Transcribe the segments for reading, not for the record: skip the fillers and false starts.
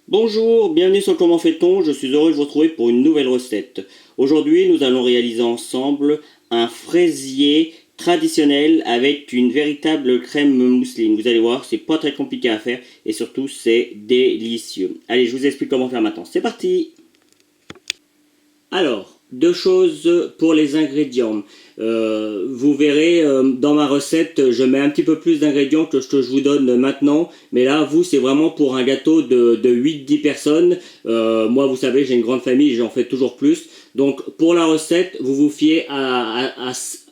Bonjour, bienvenue sur Comment fait-on, je suis heureux de vous retrouver pour une nouvelle recette. Aujourd'hui, nous allons réaliser ensemble un fraisier traditionnel avec une véritable crème mousseline. Vous allez voir, c'est pas très compliqué à faire et surtout c'est délicieux. Allez, je vous explique comment faire maintenant. C'est parti! Alors, deux choses pour les ingrédients. Vous verrez dans ma recette, je mets un petit peu plus d'ingrédients que ce que je vous donne maintenant. Mais là, vous, c'est vraiment pour un gâteau de 8-10 personnes. Moi, vous savez, j'ai une grande famille, j'en fais toujours plus. Donc, pour la recette, vous vous fiez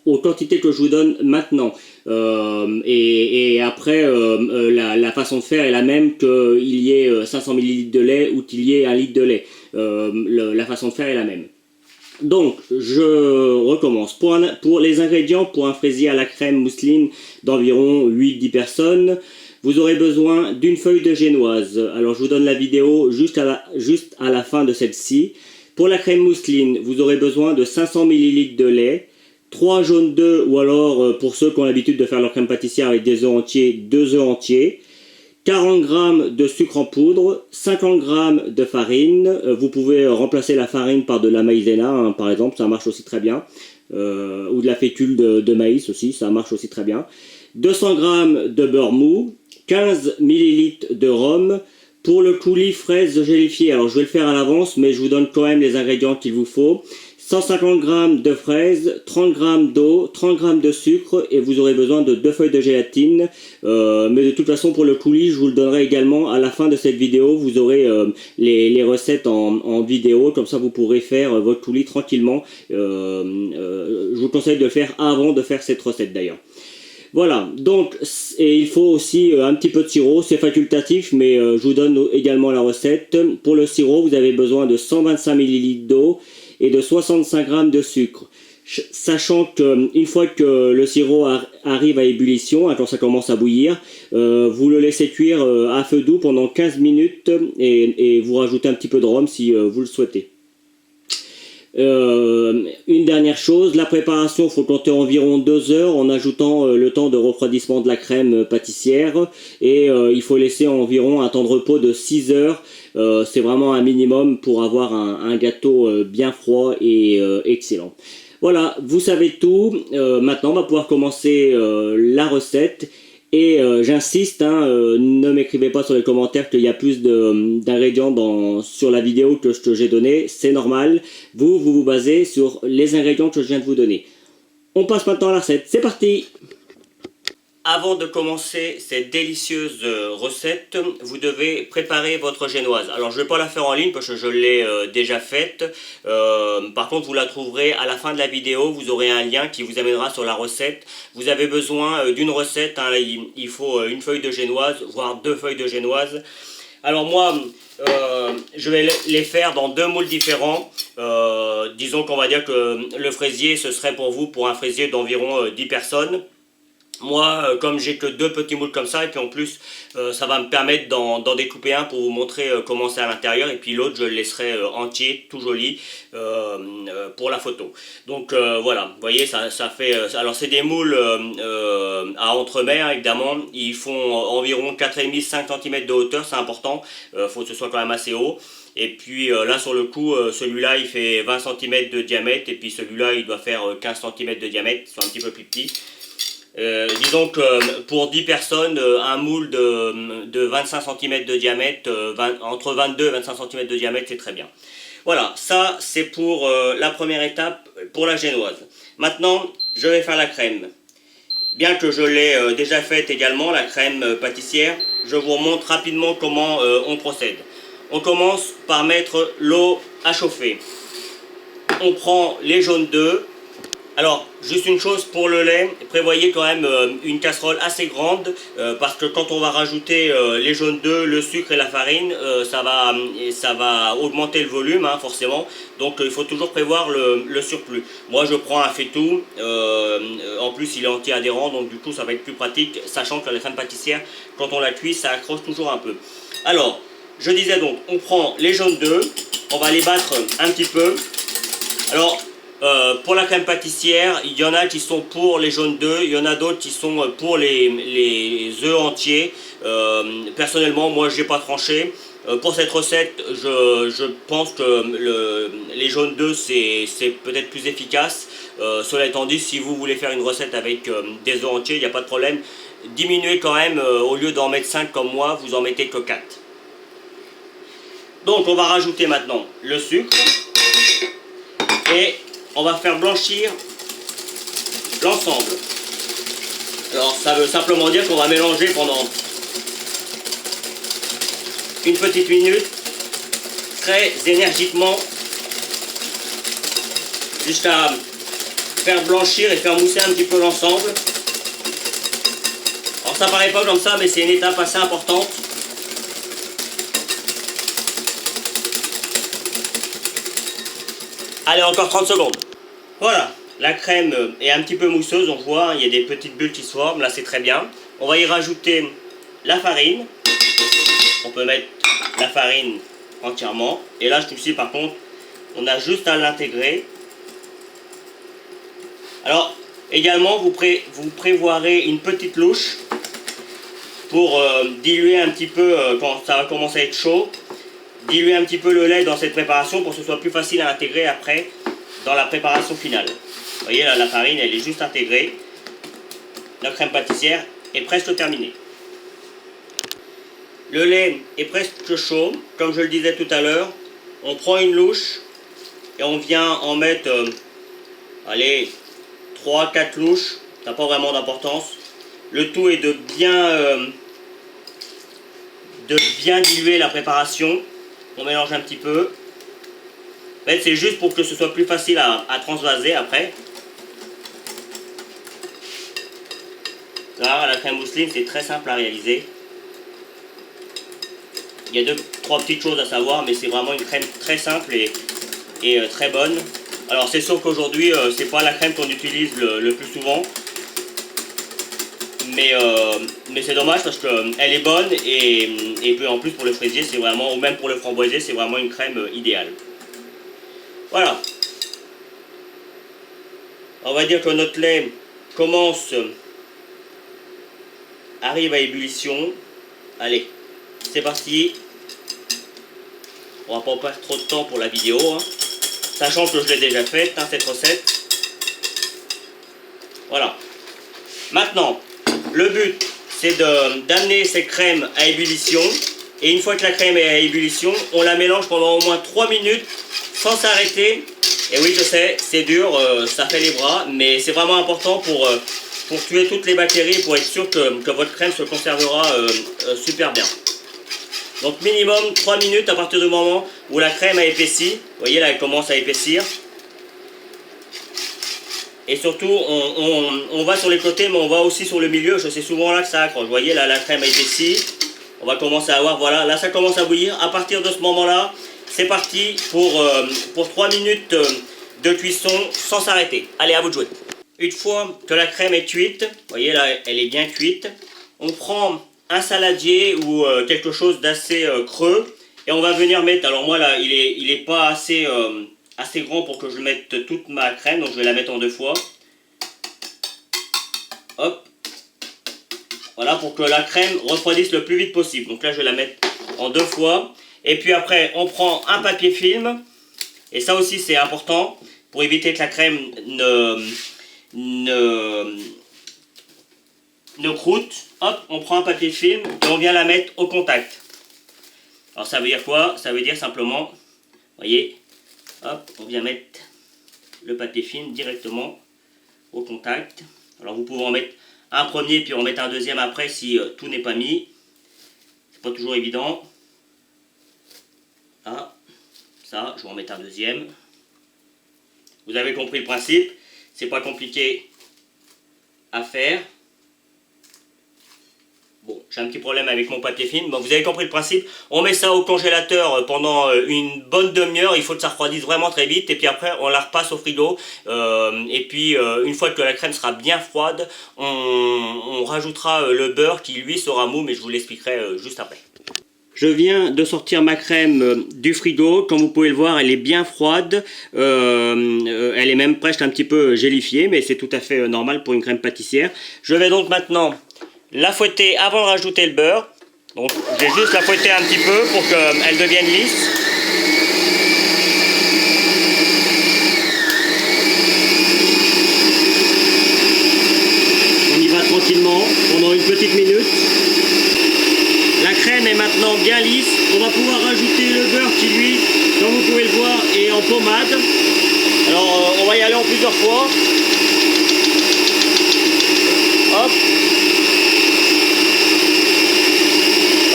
aux quantités que je vous donne maintenant. Et après, la façon de faire est la même qu'il y ait 500 ml de lait ou qu'il y ait 1 litre de lait. La façon de faire est la même. Donc, je recommence. Pour les ingrédients, pour un fraisier à la crème mousseline d'environ 8-10 personnes, vous aurez besoin d'une feuille de génoise. Alors, je vous donne la vidéo juste à la fin de celle-ci. Pour la crème mousseline, vous aurez besoin de 500 ml de lait, 3 jaunes d'œufs, ou alors, pour ceux qui ont l'habitude de faire leur crème pâtissière avec des œufs entiers, 2 œufs entiers, 40 g de sucre en poudre, 50 g de farine. Vous pouvez remplacer la farine par de la maïzena, hein, par exemple, ça marche aussi très bien. Ou de la fécule de maïs aussi, ça marche aussi très bien. 200 g de beurre mou, 15 ml de rhum. Pour le coulis fraise gélifiée, alors je vais le faire à l'avance, mais je vous donne quand même les ingrédients qu'il vous faut. 150 g de fraises, 30 g d'eau, 30 g de sucre et vous aurez besoin de 2 feuilles de gélatine. Mais de toute façon pour le coulis, je vous le donnerai également à la fin de cette vidéo. Vous aurez les recettes en vidéo, comme ça vous pourrez faire votre coulis tranquillement. Je vous conseille de le faire avant de faire cette recette d'ailleurs. Voilà, donc et il faut aussi un petit peu de sirop, c'est facultatif, mais je vous donne également la recette. Pour le sirop, vous avez besoin de 125 ml d'eau et de 65 g de sucre. Sachant qu'une fois que le sirop arrive à ébullition, hein, quand ça commence à bouillir, vous le laissez cuire à feu doux pendant 15 minutes et vous rajoutez un petit peu de rhum si vous le souhaitez. Une dernière chose, la préparation, il faut compter environ 2 heures en ajoutant le temps de refroidissement de la crème pâtissière et il faut laisser environ un temps de repos de 6 heures. C'est vraiment un minimum pour avoir un gâteau bien froid et excellent. Voilà, vous savez tout. Maintenant, on va pouvoir commencer la recette. Et j'insiste, hein, ne m'écrivez pas sur les commentaires qu'il y a plus d'ingrédients sur la vidéo que ce que j'ai donné. C'est normal. Vous basez sur les ingrédients que je viens de vous donner. On passe maintenant à la recette. C'est parti! Avant de commencer cette délicieuse recette, vous devez préparer votre génoise. Alors je ne vais pas la faire en ligne parce que je l'ai déjà faite. Par contre vous la trouverez à la fin de la vidéo, vous aurez un lien qui vous amènera sur la recette. Vous avez besoin d'une recette, hein, il faut une feuille de génoise, voire 2 feuilles de génoise. Alors moi, je vais les faire dans 2 moules différents. Disons qu'on va dire que le fraisier, ce serait pour vous pour un fraisier d'environ 10 personnes. Moi, comme j'ai que 2 petits moules comme ça, et puis en plus, ça va me permettre d'en découper un pour vous montrer comment c'est à l'intérieur, et puis l'autre, je le laisserai entier, tout joli, pour la photo. Donc voilà, vous voyez, ça fait... alors c'est des moules à entremets, hein, évidemment, ils font environ 4,5-5 cm de hauteur, c'est important, faut que ce soit quand même assez haut. Et puis là sur le coup, celui-là il fait 20 cm de diamètre, et puis celui-là il doit faire 15 cm de diamètre, c'est un petit peu plus petit. Disons que pour 10 personnes, un moule de 25 cm de diamètre, entre 22 et 25 cm de diamètre, c'est très bien. Voilà, ça c'est pour la première étape, pour la génoise. Maintenant, je vais faire la crème. Bien que je l'ai déjà faite également, la crème pâtissière, je vous montre rapidement comment on procède. On commence par mettre l'eau à chauffer. On prend les jaunes d'œufs. Alors, juste une chose pour le lait, prévoyez quand même une casserole assez grande parce que quand on va rajouter les jaunes d'œufs, le sucre et la farine, ça va augmenter le volume, hein, forcément. Donc il faut toujours prévoir le surplus. Moi je prends un faitout, en plus il est anti-adhérent, donc du coup ça va être plus pratique, sachant que la crème pâtissière, quand on la cuit, ça accroche toujours un peu. Alors, je disais donc, on prend les jaunes d'œufs, on va les battre un petit peu. Alors, pour la crème pâtissière, il y en a qui sont pour les jaunes d'œufs, il y en a d'autres qui sont pour les œufs entiers. Personnellement, moi, je n'ai pas tranché. Pour cette recette, je pense que les jaunes d'œufs c'est peut-être plus efficace. Cela étant dit, si vous voulez faire une recette avec des œufs entiers, il n'y a pas de problème. Diminuez quand même, au lieu d'en mettre 5 comme moi, vous en mettez que 4. Donc on va rajouter maintenant le sucre et on va faire blanchir l'ensemble. Alors ça veut simplement dire qu'on va mélanger pendant une petite minute très énergiquement jusqu'à faire blanchir et faire mousser un petit peu l'ensemble. Alors ça paraît pas comme ça, mais c'est une étape assez importante. Allez, encore 30 secondes. Voilà, la crème est un petit peu mousseuse, on voit, il y a des petites bulles qui se forment, là c'est très bien. On va y rajouter la farine. On peut mettre la farine entièrement. Et là, ce coup-ci, par contre, on a juste à l'intégrer. Alors, également, vous prévoirez une petite louche pour diluer un petit peu, quand ça va commencer à être chaud, diluer un petit peu le lait dans cette préparation pour que ce soit plus facile à intégrer après dans la préparation finale. Vous voyez, là, la farine, elle est juste intégrée. La crème pâtissière est presque terminée. Le lait est presque chaud, comme je le disais tout à l'heure. On prend une louche et on vient en mettre, allez, 3-4 louches, ça n'a pas vraiment d'importance. Le tout est de bien diluer la préparation. On mélange un petit peu. En fait, c'est juste pour que ce soit plus facile à transvaser après. Là, la crème mousseline, c'est très simple à réaliser. Il y a 2-3 petites choses à savoir, mais c'est vraiment une crème très simple et très bonne. Alors c'est sûr qu'aujourd'hui, c'est pas la crème qu'on utilise le plus souvent. Mais c'est dommage parce qu'elle est bonne et en plus pour le fraisier, c'est vraiment, ou même pour le framboisier, c'est vraiment une crème idéale. Voilà. On va dire que notre lait arrive à ébullition. Allez, c'est parti. On va pas perdre trop de temps pour la vidéo, hein. Sachant que je l'ai déjà faite, hein, cette recette. Voilà. Maintenant, le but, c'est d'amener cette crème à ébullition. Et une fois que la crème est à ébullition, on la mélange pendant au moins 3 minutes sans s'arrêter. Et oui, je sais, c'est dur, ça fait les bras, mais c'est vraiment important pour tuer toutes les bactéries, pour être sûr que votre crème se conservera super bien. Donc minimum 3 minutes à partir du moment où la crème a épaissi. Vous voyez là, elle commence à épaissir. Et surtout, on va sur les côtés, mais on va aussi sur le milieu. C'est souvent là que ça accroche. Vous voyez là, la crème a épaissi. On va commencer à voir, voilà, là ça commence à bouillir. À partir de ce moment-là, c'est parti pour 3 minutes de cuisson sans s'arrêter. Allez, à vous de jouer. Une fois que la crème est cuite, vous voyez là, elle est bien cuite. On prend un saladier ou quelque chose d'assez creux et on va venir mettre, alors moi là il est pas assez grand pour que je mette toute ma crème, donc je vais la mettre en 2 fois. Hop, voilà, pour que la crème refroidisse le plus vite possible. Donc là je vais la mettre en 2 fois et puis après on prend un papier film et ça aussi c'est important pour éviter que la crème ne croûte. Hop, on prend un papier film et on vient la mettre au contact. Alors ça veut dire quoi? Ça veut dire simplement, vous voyez, hop, on vient mettre le papier film directement au contact. Alors vous pouvez en mettre un premier puis en mettre un deuxième après si tout n'est pas mis. C'est pas toujours évident. Ah, ça, je vais en mettre un deuxième. Vous avez compris le principe, c'est pas compliqué à faire. Bon, j'ai un petit problème avec mon papier film. Bon, vous avez compris le principe. On met ça au congélateur pendant une bonne demi-heure. Il faut que ça refroidisse vraiment très vite. Et puis après, on la repasse au frigo. Et puis, une fois que la crème sera bien froide, on rajoutera le beurre qui, lui, sera mou. Mais je vous l'expliquerai juste après. Je viens de sortir ma crème du frigo. Comme vous pouvez le voir, elle est bien froide. Elle est même presque un petit peu gélifiée. Mais c'est tout à fait normal pour une crème pâtissière. Je vais donc maintenant la fouetter avant de rajouter le beurre. Donc j'ai juste la fouetter un petit peu pour qu'elle devienne lisse. On y va tranquillement pendant une petite minute. La crème est maintenant bien lisse. On va pouvoir rajouter le beurre qui lui, comme vous pouvez le voir, est en pommade. Alors on va y aller en plusieurs fois. Hop.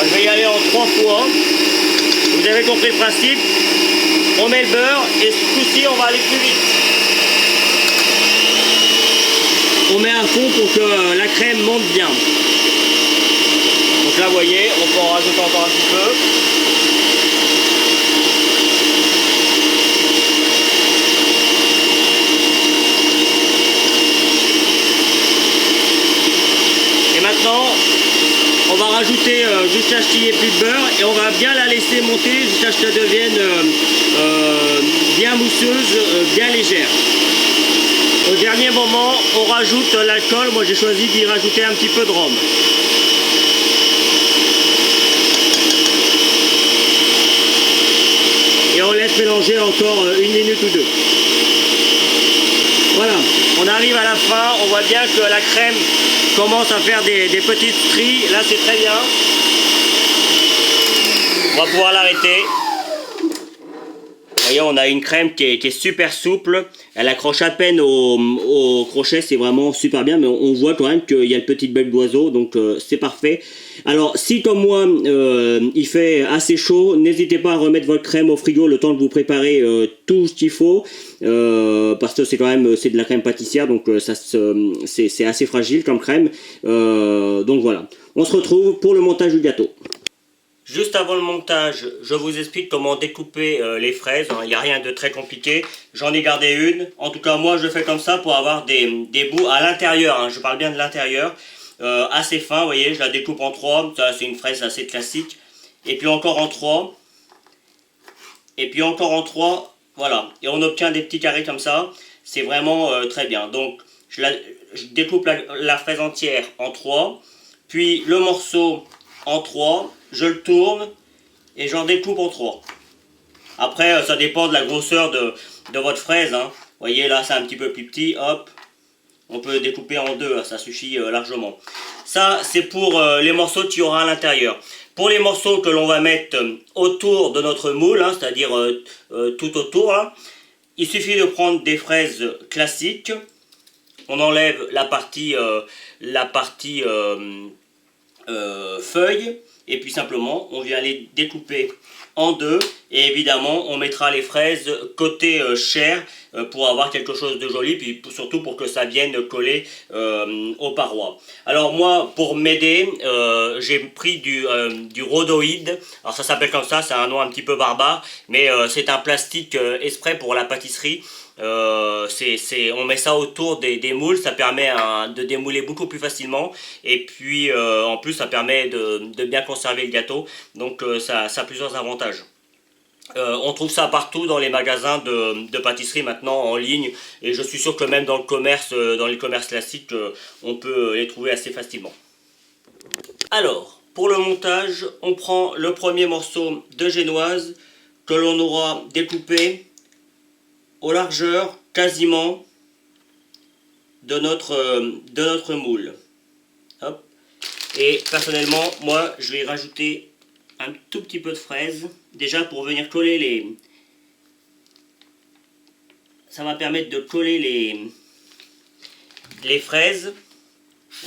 Je vais y aller en 3 fois. Vous avez compris le principe. On met le beurre et ce coup-ci on va aller plus vite. On met un fond pour que la crème monte bien. Donc là vous voyez, on peut en rajouter encore un petit peu. Et maintenant, on va rajouter jusqu'à ce qu'il n'y ait plus de beurre et on va bien la laisser monter jusqu'à ce qu'elle devienne bien mousseuse, bien légère. Au dernier moment, on rajoute l'alcool. Moi j'ai choisi d'y rajouter un petit peu de rhum. Et on laisse mélanger encore une minute ou deux. Voilà, on arrive à la fin, on voit bien que la crème commence à faire des petites stries. Là c'est très bien. On va pouvoir l'arrêter. Vous voyez, on a une crème qui est super souple. Elle accroche à peine au crochet, c'est vraiment super bien. Mais on voit quand même qu'il y a le petit bec d'oiseau, donc c'est parfait. Alors, si comme moi, il fait assez chaud, n'hésitez pas à remettre votre crème au frigo le temps de vous préparer tout ce qu'il faut. Parce que c'est quand même c'est de la crème pâtissière, donc c'est assez fragile comme crème. Donc voilà, on se retrouve pour le montage du gâteau. Juste avant le montage, je vous explique comment découper les fraises. Il n'y a rien de très compliqué. J'en ai gardé une. En tout cas, moi, je fais comme ça pour avoir des bouts à l'intérieur. Je parle bien de l'intérieur. Assez fin, vous voyez, je la découpe en 3. Ça, c'est une fraise assez classique. Et puis encore en 3. Et puis encore en 3. Voilà. Et on obtient des petits carrés comme ça. C'est vraiment très bien. Donc, je découpe la fraise entière en 3. Puis le morceau en 3. Je le tourne et j'en découpe en 3. Après, ça dépend de la grosseur de votre fraise. Vous voyez, là, c'est un petit peu plus petit. Hop, on peut découper en 2. Ça suffit largement. Ça, c'est pour les morceaux qu'il y aura à l'intérieur. Pour les morceaux que l'on va mettre autour de notre moule, c'est-à-dire tout autour, il suffit de prendre des fraises classiques. On enlève la partie feuille. Et puis simplement, on vient les découper en 2. Et évidemment, on mettra les fraises côté chair pour avoir quelque chose de joli. Puis surtout pour que ça vienne coller aux parois. Alors moi, pour m'aider, j'ai pris du rhodoïde. Alors ça s'appelle comme ça, c'est un nom un petit peu barbare. Mais c'est un plastique exprès pour la pâtisserie. On met ça autour des moules, ça permet de démouler beaucoup plus facilement et puis en plus ça permet de bien conserver le gâteau, donc ça a plusieurs avantages. On trouve ça partout dans les magasins de pâtisserie maintenant en ligne et je suis sûr que même dans les commerces classiques on peut les trouver assez facilement. Alors pour le montage, on prend le premier morceau de génoise que l'on aura découpé aux largeurs quasiment de notre moule. Hop. Et personnellement, moi, je vais rajouter un tout petit peu de fraise. Déjà pour venir coller ça va permettre de coller les fraises.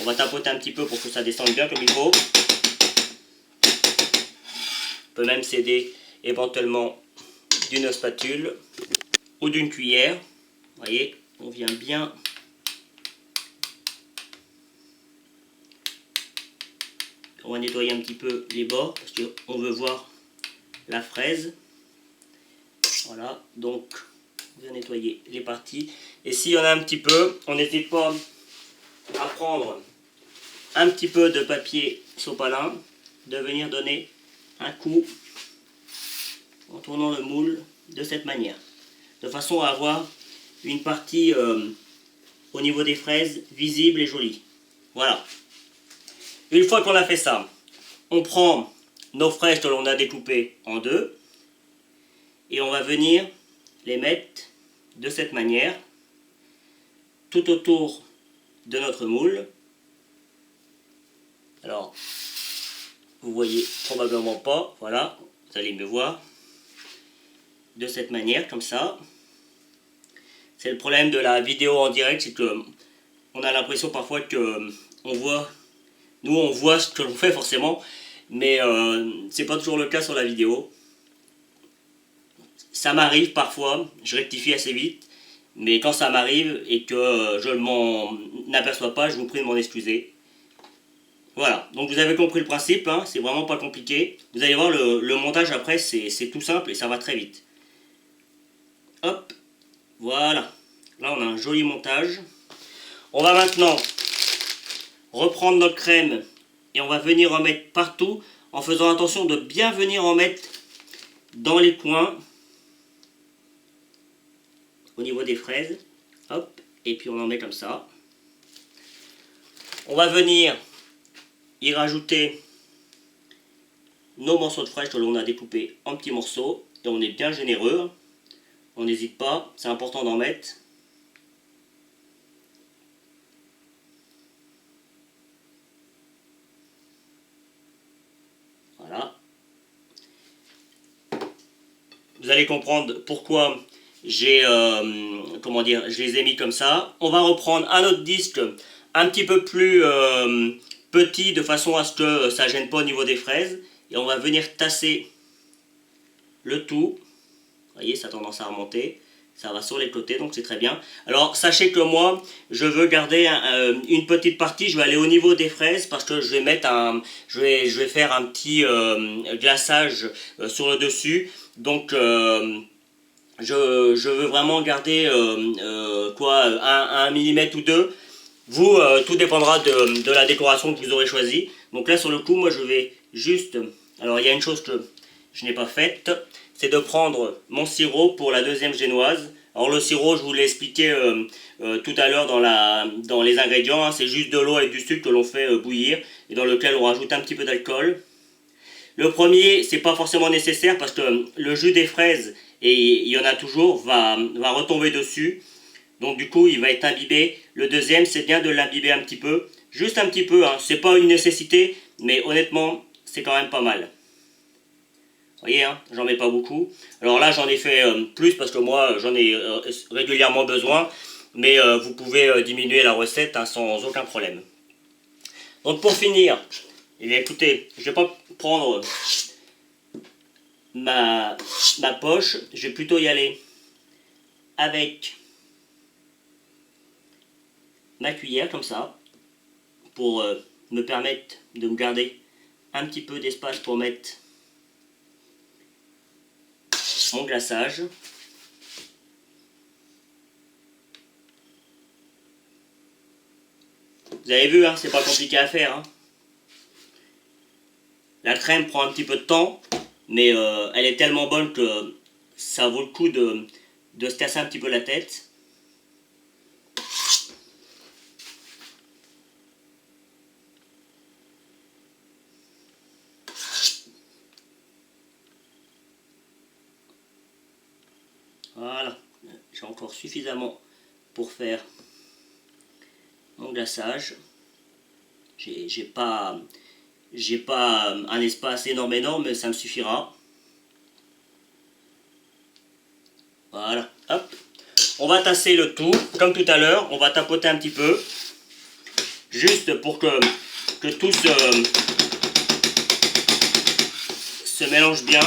On va tapoter un petit peu pour que ça descende bien comme il faut. On peut même s'aider éventuellement d'une spatule ou d'une cuillère. Vous voyez, on vient bien on va nettoyer un petit peu les bords parce qu'on veut voir la fraise. Voilà, donc on vient nettoyer les parties. Et s'il y en a un petit peu, on n'hésite pas à prendre un petit peu de papier sopalin, de venir donner un coup en tournant le moule de cette manière, de façon à avoir une partie au niveau des fraises visible et jolie. Voilà. Une fois qu'on a fait ça, on prend nos fraises que l'on a découpées en deux et on va venir les mettre de cette manière tout autour de notre moule. Alors, vous voyez probablement pas, voilà, vous allez me voir, de cette manière, comme ça. C'est le problème de la vidéo en direct, c'est que on a l'impression parfois que on voit ce que l'on fait forcément, mais c'est pas toujours le cas sur la vidéo. Ça m'arrive parfois, je rectifie assez vite, mais quand ça m'arrive et que je ne m'en aperçois pas, je vous prie de m'en excuser. Voilà, donc vous avez compris le principe, hein, c'est vraiment pas compliqué. Vous allez voir, le montage après, c'est tout simple et ça va très vite. Hop, voilà. Là, on a un joli montage. On va maintenant reprendre notre crème et on va venir en mettre partout en faisant attention de bien venir en mettre dans les coins au niveau des fraises. Hop, et puis on en met comme ça. On va venir y rajouter nos morceaux de fraises que l'on a découpés en petits morceaux et on est bien généreux. On n'hésite pas, c'est important d'en mettre. Voilà. Vous allez comprendre pourquoi je les ai mis comme ça. On va reprendre un autre disque un petit peu plus petit de façon à ce que ça gêne pas au niveau des fraises. Et on va venir tasser le tout. Vous voyez, ça a tendance à remonter. Ça va sur les côtés, donc c'est très bien. Alors, sachez que moi, je veux garder une petite partie. Je vais aller au niveau des fraises parce que je vais mettre je vais faire un petit glaçage sur le dessus. Donc, je veux vraiment garder un millimètre ou deux. Vous, tout dépendra de la décoration que vous aurez choisie. Donc là, sur le coup, moi, je vais juste... Alors, il y a une chose que je n'ai pas faite, c'est de prendre mon sirop pour la deuxième génoise. Alors le sirop, je vous l'ai expliqué tout à l'heure dans les ingrédients, hein, c'est juste de l'eau et du sucre que l'on fait bouillir et dans lequel on rajoute un petit peu d'alcool. Le premier, c'est pas forcément nécessaire parce que le jus des fraises, et il y en a toujours, va retomber dessus. Donc du coup, il va être imbibé. Le deuxième, c'est bien de l'imbiber un petit peu. Juste un petit peu, hein. C'est pas une nécessité, mais honnêtement, c'est quand même pas mal. Vous voyez, hein, j'en mets pas beaucoup. Alors là, j'en ai fait plus parce que moi, j'en ai régulièrement besoin. Mais vous pouvez diminuer la recette hein, sans aucun problème. Donc pour finir, eh bien, écoutez, je vais pas prendre ma poche. Je vais plutôt y aller avec ma cuillère comme ça. Pour me permettre de me garder un petit peu d'espace pour mettre mon glaçage. Vous avez vu, hein, c'est pas compliqué à faire. Hein. La crème prend un petit peu de temps, mais elle est tellement bonne que ça vaut le coup de se casser un petit peu la tête. Voilà, j'ai encore suffisamment pour faire mon glaçage. J'ai pas un espace énorme, mais ça me suffira. Voilà, hop. On va tasser le tout, comme tout à l'heure, on va tapoter un petit peu, juste pour que tout se mélange bien.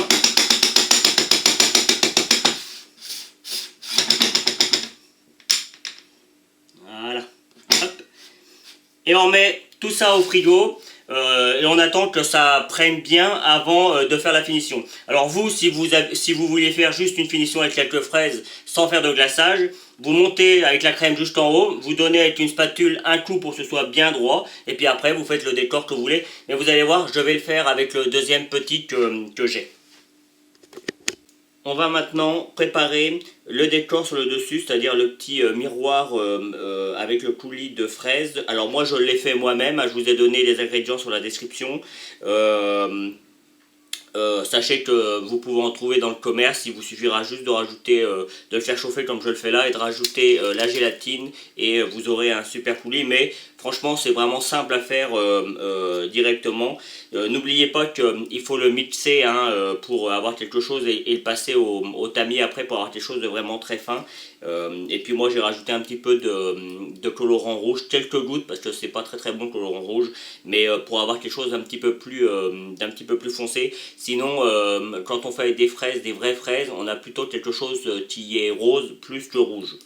Voilà, hop. Et on met tout ça au frigo. Et on attend que ça prenne bien avant de faire la finition. Alors vous, si vous voulez faire juste une finition avec quelques fraises sans faire de glaçage, vous montez avec la crème jusqu'en haut, vous donnez avec une spatule un coup pour que ce soit bien droit, et puis après vous faites le décor que vous voulez. Mais vous allez voir, je vais le faire avec le deuxième petit que j'ai. on va maintenant préparer le décor sur le dessus, c'est-à-dire le petit miroir avec le coulis de fraises. Alors moi je l'ai fait moi-même, je vous ai donné les ingrédients sur la description. Sachez que vous pouvez en trouver dans le commerce, il vous suffira juste de rajouter, de le faire chauffer comme je le fais là et de rajouter la gélatine et vous aurez un super coulis. Mais franchement c'est vraiment simple à faire directement. N'oubliez pas qu'il faut le mixer hein, pour avoir quelque chose et le passer au tamis après pour avoir quelque chose de vraiment très fin. Et puis moi j'ai rajouté un petit peu de colorant rouge, quelques gouttes parce que c'est pas très bon colorant rouge, mais pour avoir quelque chose d'un petit peu plus foncé. Sinon quand on fait avec des fraises, des vraies fraises, on a plutôt quelque chose qui est rose plus que rouge.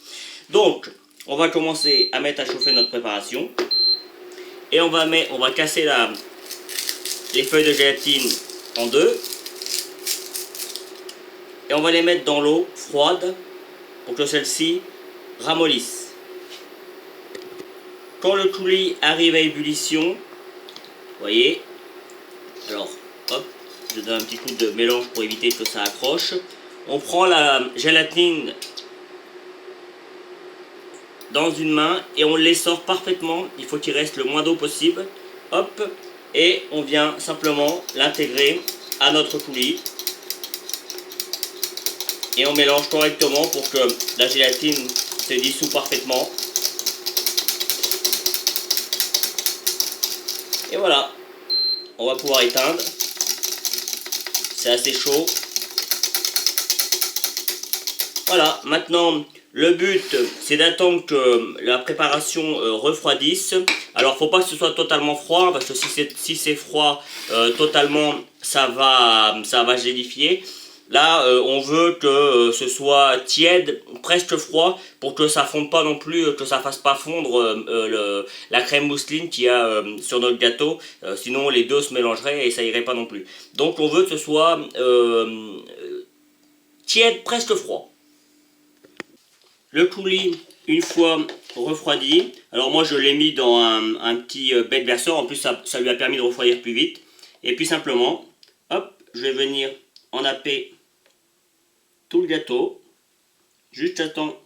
Donc on va commencer à mettre à chauffer notre préparation et on va casser les feuilles de gélatine en deux et on va les mettre dans l'eau froide pour que celle-ci ramollisse. Quand le coulis arrive à ébullition, vous voyez, alors hop, je donne un petit coup de mélange pour éviter que ça accroche. On prend la gélatine dans une main et on l'essore parfaitement, il faut qu'il reste le moins d'eau possible. Hop, et on vient simplement l'intégrer à notre coulis. Et on mélange correctement pour que la gélatine se dissout parfaitement. Et voilà, on va pouvoir éteindre. C'est assez chaud. Voilà, maintenant le but c'est d'attendre que la préparation refroidisse. Alors faut pas que ce soit totalement froid parce que si c'est froid totalement ça va gélifier. Là, on veut que ce soit tiède, presque froid, pour que ça fonde pas non plus, que ça fasse pas fondre la crème mousseline qu'il y a sur notre gâteau. Sinon, les deux se mélangeraient et ça irait pas non plus. Donc, on veut que ce soit tiède, presque froid. Le coulis, une fois refroidi, alors moi je l'ai mis dans un petit bec verseur. En plus, ça lui a permis de refroidir plus vite. Et puis simplement, hop, je vais venir en napper tout le gâteau, juste j'attends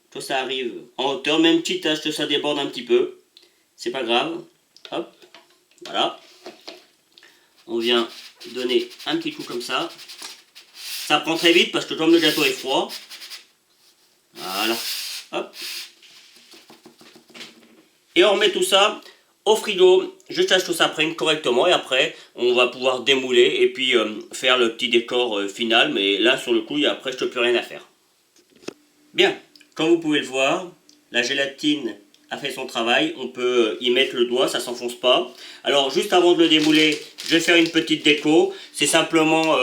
que ça arrive en hauteur, même quitte à ce que ça déborde un petit peu, c'est pas grave, hop, voilà, on vient donner un petit coup comme ça prend très vite parce que comme le gâteau est froid, voilà, hop, et on remet tout ça au frigo, juste à ce que ça prenne correctement et après on va pouvoir démouler et puis faire le petit décor final, mais là sur le coup il n'y a presque plus rien à faire. Bien, comme vous pouvez le voir, la gélatine a fait son travail, on peut y mettre le doigt, ça ne s'enfonce pas. Alors juste avant de le démouler, je vais faire une petite déco, c'est simplement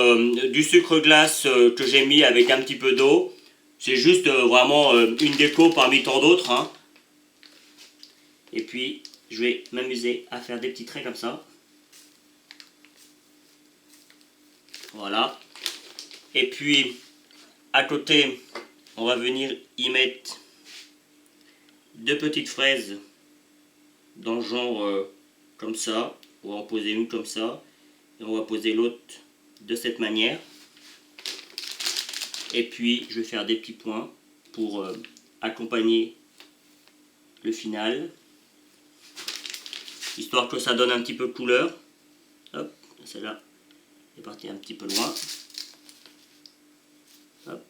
du sucre glace que j'ai mis avec un petit peu d'eau. C'est juste vraiment une déco parmi tant d'autres, hein. Et puis je vais m'amuser à faire des petits traits comme ça. Voilà. Et puis à côté, on va venir y mettre deux petites fraises dans le genre comme ça. On va en poser une comme ça. Et on va poser l'autre de cette manière. Et puis je vais faire des petits points pour accompagner le final. Histoire que ça donne un petit peu de couleur. Hop, celle-là est partie un petit peu loin. Hop.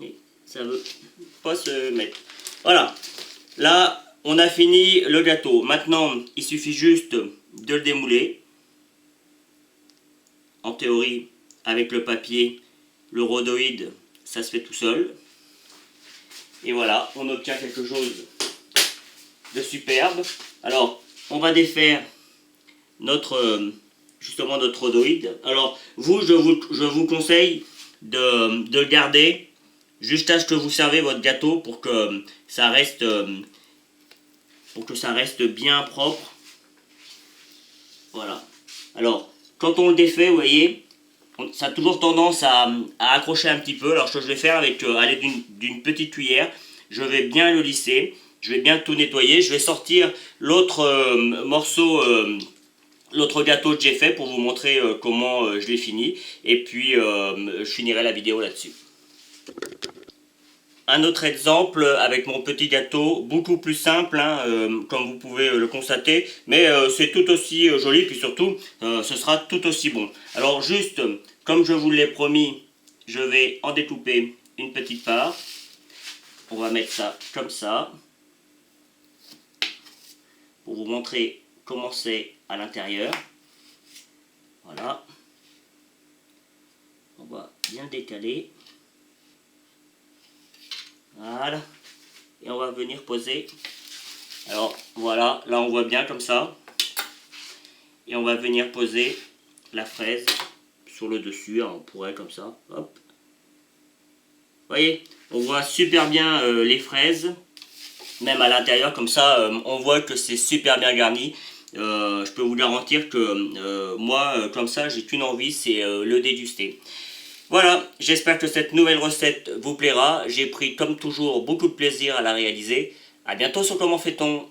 Et ça veut pas se mettre. Voilà. Là, on a fini le gâteau. Maintenant, il suffit juste de le démouler. En théorie, avec le papier, le rhodoïde, ça se fait tout seul. Et voilà, on obtient quelque chose de superbe. Alors, on va défaire justement notre rhodoïde. Alors, je vous conseille de le garder juste à ce que vous servez votre gâteau pour que ça reste bien propre. Voilà. Alors, quand on le défait, vous voyez, ça a toujours tendance à accrocher un petit peu. Alors, ce que je vais faire avec l'aide d'une petite cuillère, je vais bien le lisser Je vais bien tout nettoyer. Je vais sortir l'autre morceau, l'autre gâteau que j'ai fait pour vous montrer comment je l'ai fini. Et puis je finirai la vidéo là-dessus. Un autre exemple avec mon petit gâteau, beaucoup plus simple, hein, comme vous pouvez le constater, mais c'est tout aussi joli, puis surtout, ce sera tout aussi bon. Alors juste, comme je vous l'ai promis, je vais en découper une petite part. On va mettre ça comme ça, pour vous montrer comment c'est à l'intérieur. Voilà. On va bien décaler. Voilà. Et on va venir poser. Alors voilà, là on voit bien comme ça. Et on va venir poser la fraise sur le dessus. Alors, on pourrait comme ça. Hop. Vous voyez, on voit super bien les fraises. Même à l'intérieur, comme ça, on voit que c'est super bien garni. Je peux vous garantir que moi, comme ça, j'ai qu'une envie, c'est le déguster. Voilà, j'espère que cette nouvelle recette vous plaira. J'ai pris comme toujours beaucoup de plaisir à la réaliser. A bientôt sur Comment fait-on.